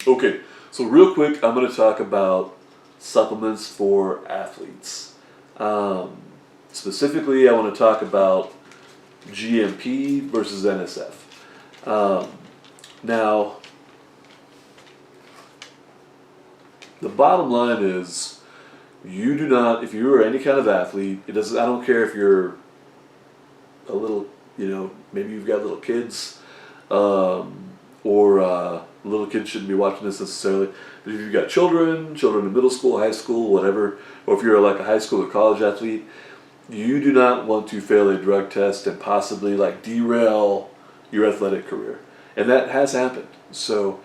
Okay, so real quick, I'm going to talk about supplements for athletes. Um, Specifically, I want to talk about GMP versus NSF. Now, the bottom line is, you do not, if you are any kind of athlete, it doesn't. I don't care if you're a little, maybe you've got little kids, or little kids shouldn't be watching this necessarily. But if you've got children in middle school, high school, whatever, or if you're like a high school or college athlete, you do not want to fail a drug test and possibly like derail your athletic career, and that has happened. So,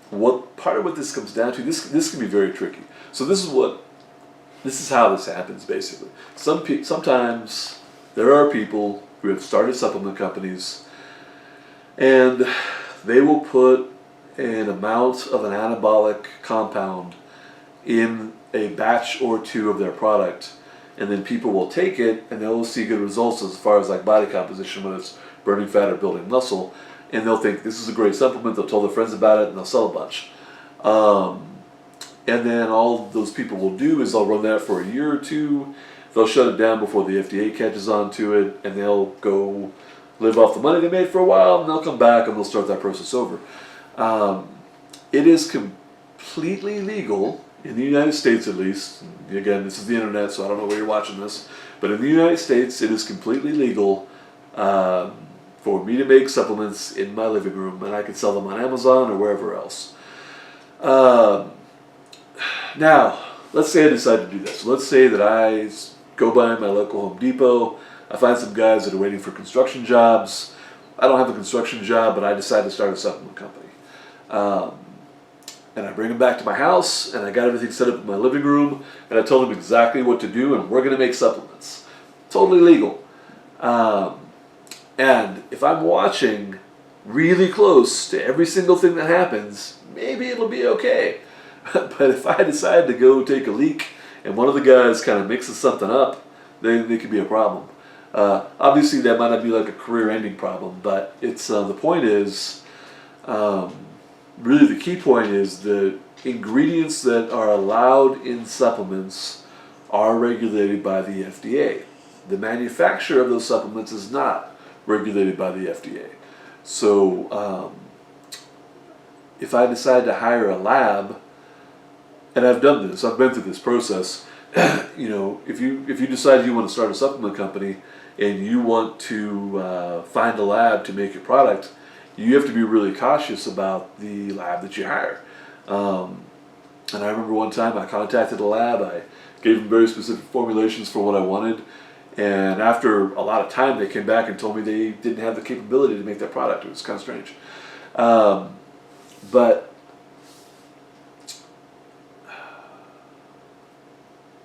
what part of what this comes down to? This can be very tricky. So this is how this happens basically. Sometimes there are people who have started supplement companies, and they will put an amount of an anabolic compound in a batch or two of their product, and then people will take it and they'll see good results as far as like body composition, whether it's burning fat or building muscle, and they'll think this is a great supplement. They'll tell their friends about it and they'll sell a bunch. And then all those people will do is they'll run that for a year or two. They'll shut it down before the FDA catches on to it, and they'll go live off the money they made for a while, and they'll come back and they'll start that process over. It is completely legal in the United States, at least. Again, this is the internet, so I don't know where you're watching this, but in the United States, it is completely legal for me to make supplements in my living room, and I can sell them on Amazon or wherever else. Now, let's say I decide to do this. Let's say that I go by my local Home Depot. I find some guys that are waiting for construction jobs. I don't have a construction job, but I decide to start a supplement company. And I bring them back to my house, and I got everything set up in my living room, and I told them exactly what to do, and we're going to make supplements. Totally legal. And if I'm watching really close to every single thing that happens, maybe it'll be okay. But if I decide to go take a leak and one of the guys kind of mixes something up, then it could be a problem. Obviously, that might not be like a career-ending problem, but it's the point is, really the key point is the ingredients that are allowed in supplements are regulated by the FDA. The manufacturer of those supplements is not regulated by the FDA. So if I decide to hire a lab, and I've done this, I've been through this process, if you decide you want to start a supplement company and you want to find a lab to make your product, you have to be really cautious about the lab that you hire. And I remember one time I contacted a lab, I gave them very specific formulations for what I wanted, and after a lot of time they came back and told me they didn't have the capability to make that product. It was kind of strange.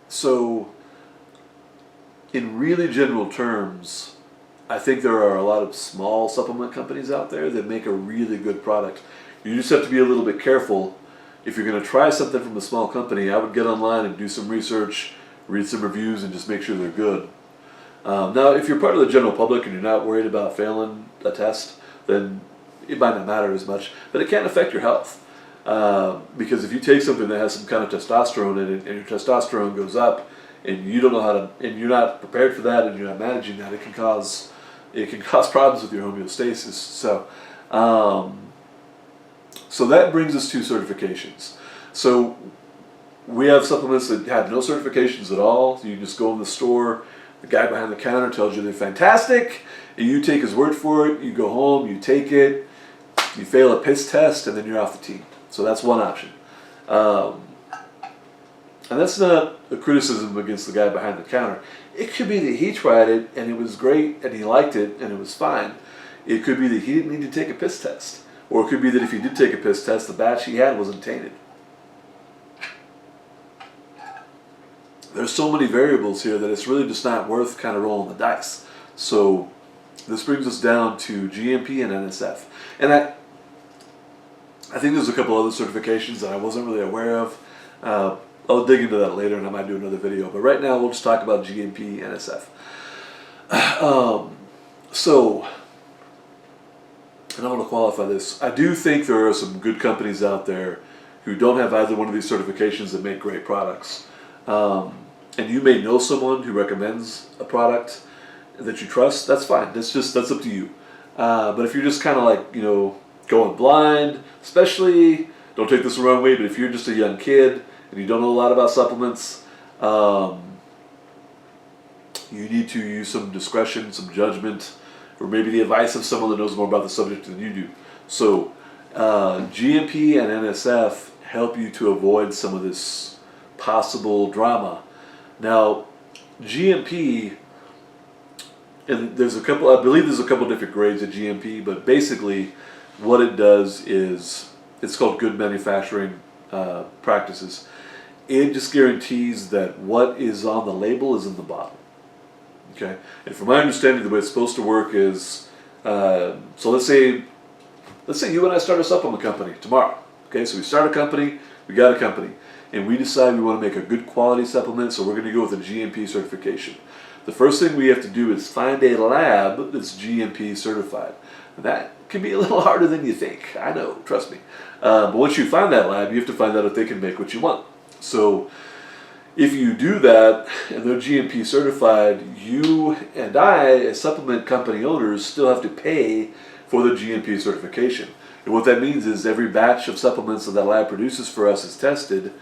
So, in really general terms, I think there are a lot of small supplement companies out there that make a really good product. You just have to be a little bit careful. If you're going to try something from a small company, I would get online and do some research, read some reviews, and just make sure they're good. Now, if you're part of the general public and you're not worried about failing a test, then it might not matter as much, but it can affect your health. Because if you take something that has some kind of testosterone in it and your testosterone goes up and you don't know how to, and you're not prepared for that and you're not managing that, it can cause problems with your homeostasis. So that brings us to certifications. So we have supplements that have no certifications at all. You just go in the store, the guy behind the counter tells you they're fantastic, and you take his word for it. You go home, you take it, you fail a piss test, and then you're off the team. So that's one option. And that's not a criticism against the guy behind the counter. It could be that he tried it and it was great and he liked it and it was fine. It could be that he didn't need to take a piss test. Or it could be that if he did take a piss test, the batch he had wasn't tainted. There's so many variables here that it's really just not worth kind of rolling the dice. So this brings us down to GMP and NSF. And I think there's a couple other certifications that I wasn't really aware of. I'll dig into that later and I might do another video. But right now we'll just talk about GMP, NSF. So and I want to qualify this, I do think there are some good companies out there who don't have either one of these certifications that make great products. And you may know someone who recommends a product that you trust. That's fine. That's up to you. But if you're just kind of like, going blind, especially, don't take this the wrong way, but if you're just a young kid and you don't know a lot about supplements, you need to use some discretion, some judgment, or maybe the advice of someone that knows more about the subject than you do. So GMP and NSF help you to avoid some of this possible drama. Now, GMP, and I believe there's a couple different grades of GMP, but basically what it does is, it's called good manufacturing practices. It just guarantees that what is on the label is in the bottle. Okay, and from my understanding, the way it's supposed to work is, so let's say you and I start a supplement company tomorrow. Okay, so we start a company, we got a company, and we decide we want to make a good quality supplement, so we're going to go with a GMP certification. The first thing we have to do is find a lab that's GMP certified. And that can be a little harder than you think. I know, trust me. But once you find that lab, you have to find out if they can make what you want. So if you do that and they're GMP certified, you and I, as supplement company owners, still have to pay for the GMP certification. And what that means is every batch of supplements that that lab produces for us is tested,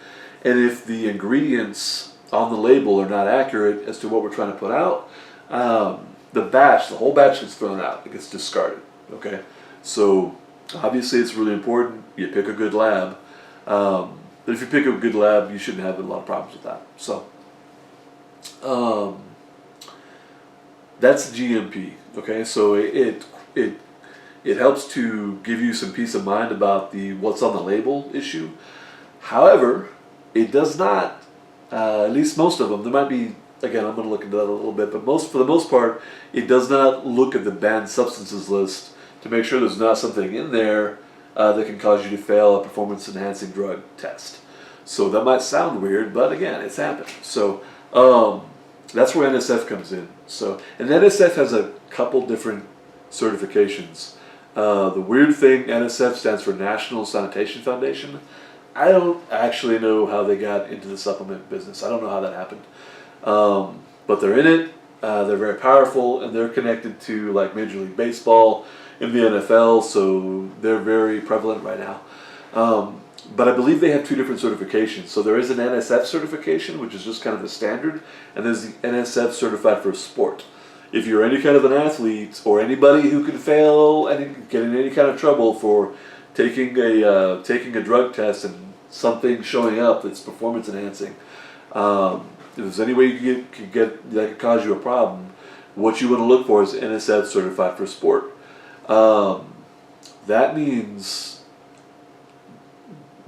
and if the ingredients on the label are not accurate as to what we're trying to put out, the whole batch gets thrown out. It gets discarded. Okay, so obviously it's really important you pick a good lab. But if you pick a good lab, you shouldn't have a lot of problems with that. So that's GMP. Okay, so it helps to give you some peace of mind about the what's on the label issue. However, it does not. At least most of them. There might be. Again, I'm going to look into that a little bit, but for the most part, it does not look at the banned substances list to make sure there's not something in there that can cause you to fail a performance-enhancing drug test. So that might sound weird, but again, it's happened. So that's where NSF comes in. So, and NSF has a couple different certifications. The weird thing, NSF stands for National Sanitation Foundation. I don't actually know how they got into the supplement business. I don't know how that happened. But they're in it. They're very powerful, and they're connected to like Major League Baseball and the NFL, so they're very prevalent right now. But I believe they have two different certifications. So there is an NSF certification, which is just kind of the standard, and there's the NSF certified for sport. If you're any kind of an athlete or anybody who can fail and get in any kind of trouble for taking a drug test and something showing up that's performance enhancing, if there's any way you could get that could cause you a problem, what you want to look for is NSF certified for sport. That means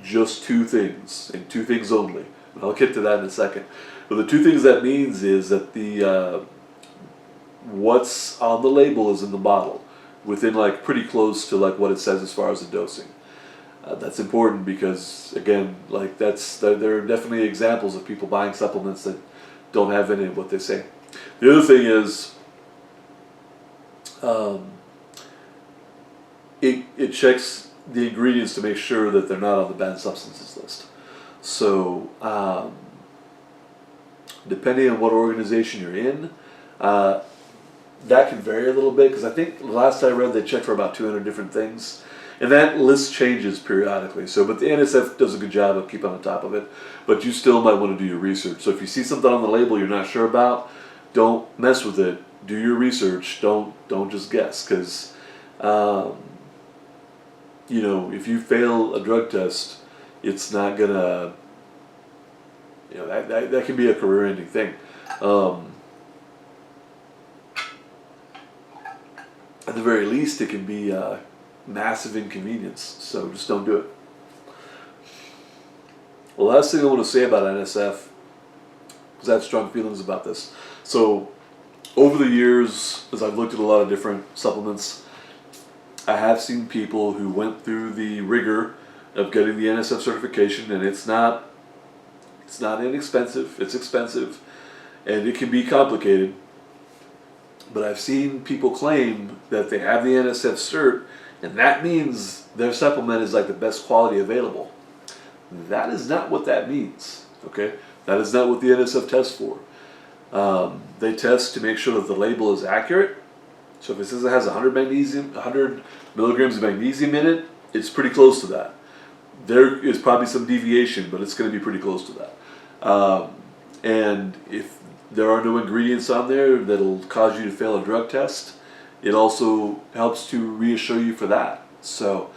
just two things, and two things only. And I'll get to that in a second. But the two things that means is that the what's on the label is in the bottle, within like pretty close to like what it says as far as the dosing. That's important because again, like there are definitely examples of people buying supplements that don't have any of what they say. The other thing is, it checks the ingredients to make sure that they're not on the banned substances list. So depending on what organization you're in, that can vary a little bit, because I think last I read they checked for about 200 different things. And that list changes periodically. So, but the NSF does a good job of keeping on top of it. But you still might want to do your research. So if you see something on the label you're not sure about, don't mess with it. Do your research. Don't just guess. Because, if you fail a drug test, it's not gonna. That can be a career-ending thing. At the very least, it can be massive inconvenience, so just don't do it. The last thing I want to say about NSF, because I have strong feelings about this. So over the years, as I've looked at a lot of different supplements, I have seen people who went through the rigor of getting the NSF certification, and it's not inexpensive. It's expensive, and it can be complicated. But I've seen people claim that they have the NSF cert, and that means their supplement is like the best quality available. That is not what that means, okay? That is not what the NSF tests for. They test to make sure that the label is accurate. So if it says it has 100 milligrams of magnesium in it, it's pretty close to that. There is probably some deviation, but it's going to be pretty close to that. And if there are no ingredients on there that'll cause you to fail a drug test, it also helps to reassure you for that. So,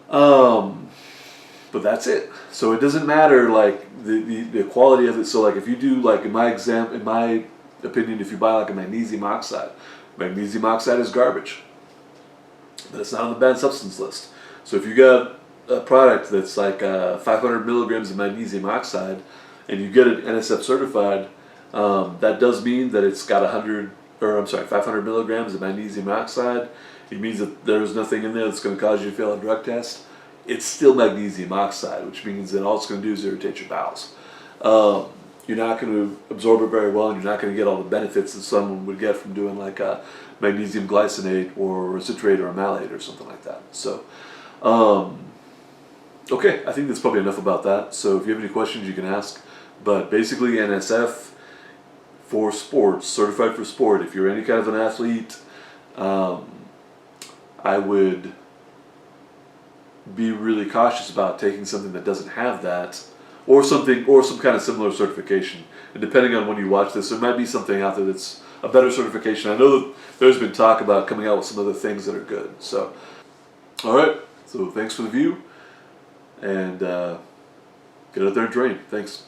but that's it. So it doesn't matter like the quality of it. So like if you do like in my opinion, if you buy like a magnesium oxide is garbage. But it's not on the banned substance list. So if you got a product that's like 500 milligrams of magnesium oxide, and you get it NSF certified, that does mean that it's got 500 milligrams of magnesium oxide. It means that there's nothing in there that's going to cause you to fail a drug test. It's still magnesium oxide, which means that all it's going to do is irritate your bowels. You're not going to absorb it very well, and you're not going to get all the benefits that someone would get from doing like a magnesium glycinate or a citrate or a malate or something like that. So, okay, I think that's probably enough about that. So if you have any questions, you can ask. But basically, NSF for sports, certified for sport. If you're any kind of an athlete, I would be really cautious about taking something that doesn't have that, or some kind of similar certification. And depending on when you watch this, there might be something out there that's a better certification. I know that there's been talk about coming out with some other things that are good. So, all right. So thanks for the view, and get out there and train. Thanks.